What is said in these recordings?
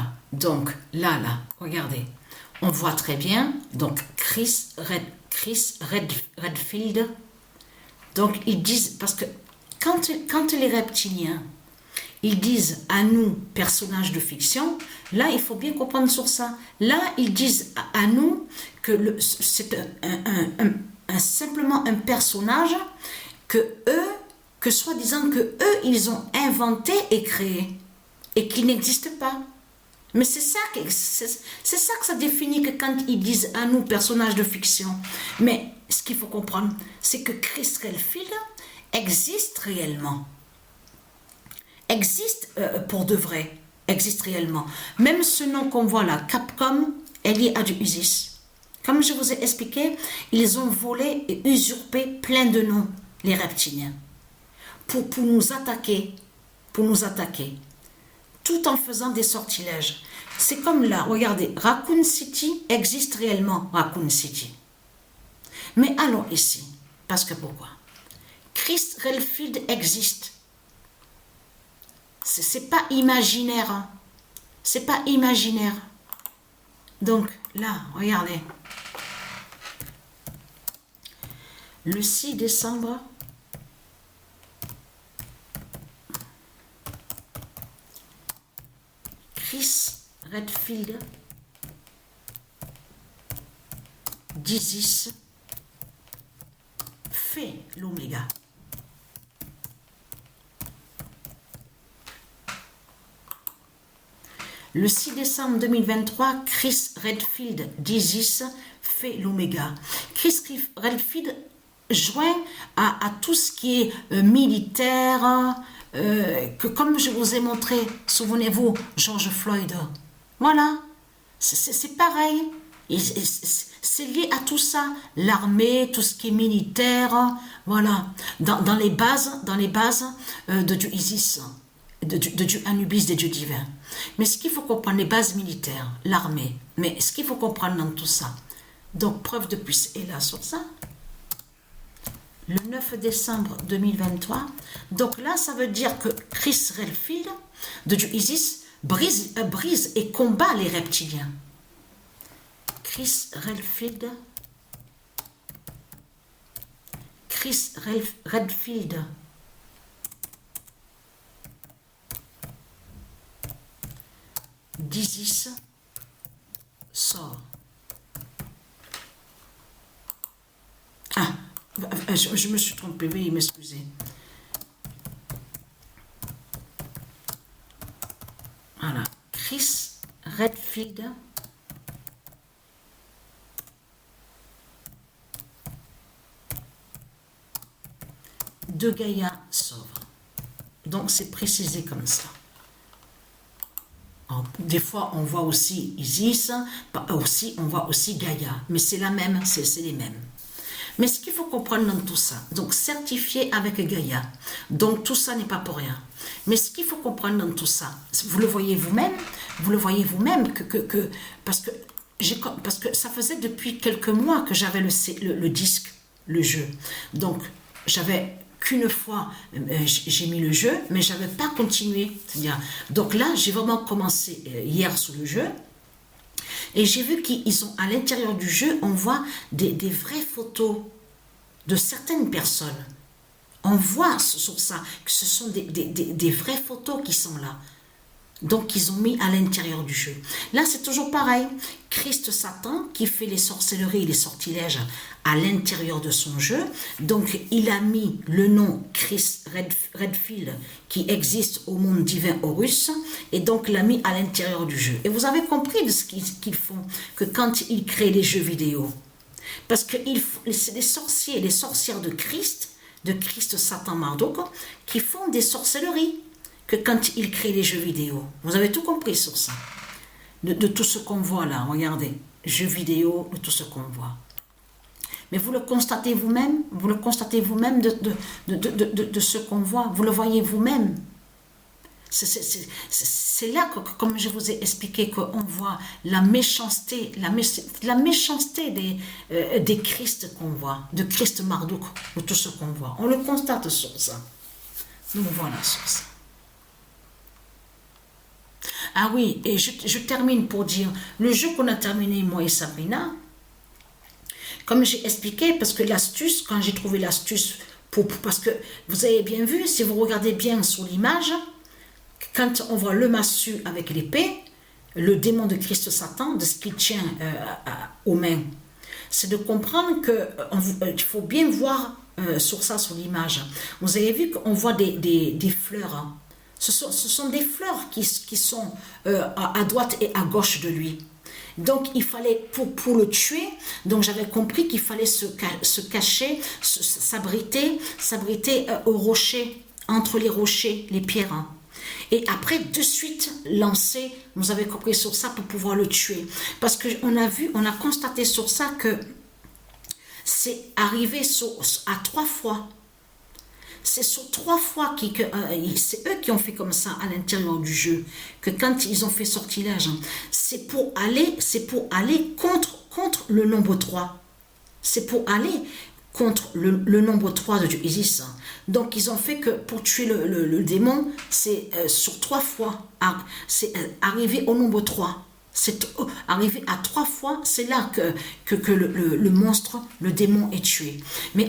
Voilà. Donc, là, regardez. On voit très bien. Donc, Chris Redfield. Donc, ils disent... Parce que quand les reptiliens, ils disent à nous, personnages de fiction, là, il faut bien comprendre sur ça. Là, ils disent à nous que c'est simplement un personnage que soi-disant que eux, ils ont inventé et créé. Et qui n'existe pas. Mais c'est ça que ça définit que quand ils disent à nous, personnages de fiction. Mais ce qu'il faut comprendre, c'est que Chris Redfield existe réellement. Existe pour de vrai. Existe réellement. Même ce nom qu'on voit là, Capcom, est lié à du Isis. Comme je vous ai expliqué, ils ont volé et usurpé plein de noms, les reptiliens, pour nous attaquer. Pour nous attaquer. Tout en faisant des sortilèges. C'est comme là, regardez, Raccoon City existe réellement, Raccoon City. Mais allons ici, parce que pourquoi? Chris Redfield existe. C'est pas imaginaire. Hein. C'est pas imaginaire. Donc, là, regardez. Le 6 décembre... Chris Redfield d'Isis fait l'oméga. Le 6 décembre 2023, Chris Redfield d'Isis fait l'oméga. Chris Redfield joint à tout ce qui est militaire, que comme je vous ai montré, souvenez-vous, George Floyd, voilà, c'est pareil, c'est lié à tout ça, l'armée, tout ce qui est militaire, voilà, dans les bases de Dieu Isis, de Dieu Anubis, des dieux divins. Mais ce qu'il faut comprendre, les bases militaires, l'armée, mais ce qu'il faut comprendre dans tout ça, donc preuve de plus est là sur ça, le 9 décembre 2023. Donc là, ça veut dire que Chris Redfield, de Dieu Isis, brise et combat les reptiliens. Chris Redfield, d'Isis sort. Ah, je me suis trompée, veuillez m'excuser. Voilà, Chris Redfield de Gaïa sauve. Donc c'est précisé comme ça. Alors, des fois on voit aussi Isis, on voit aussi Gaïa, mais c'est la même, c'est les mêmes. Mais ce qu'il faut comprendre dans tout ça, donc certifié avec Gaïa, donc tout ça n'est pas pour rien. Mais ce qu'il faut comprendre dans tout ça, vous le voyez vous-même parce que ça faisait depuis quelques mois que j'avais le disque, le jeu. Donc j'avais qu'une fois, j'ai mis le jeu, mais je n'avais pas continué. Donc là, j'ai vraiment commencé hier sur le jeu. Et j'ai vu qu'ils ont, à l'intérieur du jeu, on voit des vraies photos de certaines personnes. On voit sur ça que ce sont des vraies photos qui sont là. Donc, ils ont mis à l'intérieur du jeu. Là, c'est toujours pareil. Christ Satan qui fait les sorcelleries, les sortilèges à l'intérieur de son jeu. Donc, il a mis le nom Chris Redfield qui existe au monde divin Horus et donc l'a mis à l'intérieur du jeu. Et vous avez compris de ce qu'ils font, que quand ils créent les jeux vidéo, parce que c'est des sorciers, les sorcières de Christ Satan Marduk, qui font des sorcelleries. Que quand ils créent les jeux vidéo. Vous avez tout compris sur ça. De tout ce qu'on voit là, regardez. Jeux vidéo, de tout ce qu'on voit. Mais vous le constatez vous-même, de ce qu'on voit. Vous le voyez vous-même. C'est là que, comme je vous ai expliqué, qu'on voit la méchanceté des Christ qu'on voit, de Christ Marduk, de tout ce qu'on voit. On le constate sur ça. Nous voilà sur ça. Ah oui, et je termine pour dire, le jeu qu'on a terminé, moi et Sabrina, comme j'ai expliqué, parce que l'astuce, quand j'ai trouvé l'astuce, parce que vous avez bien vu, si vous regardez bien sur l'image, quand on voit le massue avec l'épée, le démon de Christ Satan, de ce qu'il tient aux mains, c'est de comprendre qu'il faut bien voir sur ça, sur l'image. Vous avez vu qu'on voit des fleurs. Hein. Ce sont des fleurs qui sont à droite et à gauche de lui. Donc il fallait, pour le tuer, donc j'avais compris qu'il fallait se cacher, s'abriter au rocher, entre les rochers, les pierres. Hein. Et après, de suite, lancer, vous avez compris sur ça pour pouvoir le tuer. Parce qu'on a constaté sur ça que c'est arrivé à 3 fois. C'est sur 3 fois c'est eux qui ont fait comme ça à l'intérieur du jeu, que quand ils ont fait sortilège, c'est pour aller contre le nombre 3. C'est pour aller contre le nombre 3 de Isis. Donc ils ont fait que pour tuer le démon, c'est sur 3 fois, c'est arrivé au nombre 3. C'est arrivé à 3 fois, c'est là que le monstre, le démon est tué. Mais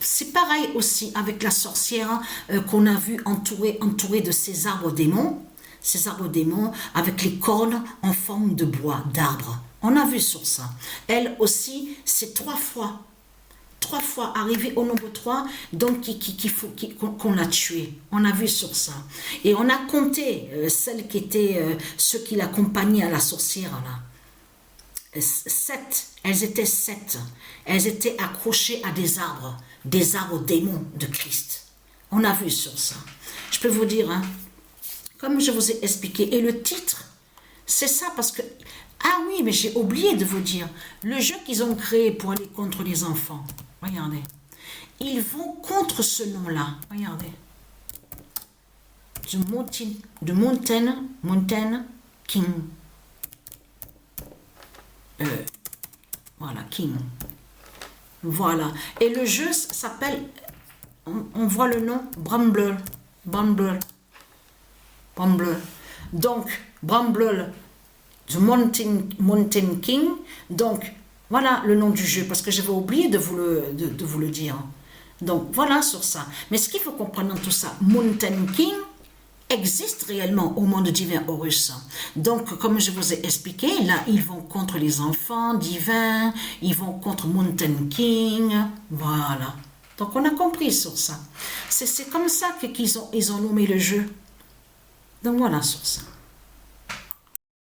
c'est pareil aussi avec la sorcière qu'on a vu entourée de ces arbres démons avec les cornes en forme de bois, d'arbres. On a vu sur ça. Elle aussi, c'est 3 fois. 3 fois arrivé au nombre 3, donc qu'on l'a tué. On a vu sur ça. Et on a compté celles qui étaient, ceux qui l'accompagnaient à la sorcière, là. 7, elles étaient 7. Elles étaient accrochées à des arbres démons de Christ. On a vu sur ça. Je peux vous dire, hein, comme je vous ai expliqué, et le titre, c'est ça parce que, ah oui, mais j'ai oublié de vous dire, le jeu qu'ils ont créé pour aller contre les enfants, regardez. Ils vont contre ce nom-là. Regardez. The Mountain King. Voilà, King. Voilà. Et le jeu s'appelle, on voit le nom, Bramble. Donc, Bramble, The Mountain King. Donc, voilà le nom du jeu, parce que j'avais oublié de vous le dire. Donc, voilà sur ça. Mais ce qu'il faut comprendre dans tout ça, Mountain King existe réellement au monde divin Horus. Donc, comme je vous ai expliqué, là, ils vont contre les enfants divins, ils vont contre Mountain King, voilà. Donc, on a compris sur ça. C'est comme ça qu'ils ont nommé le jeu. Donc, voilà sur ça.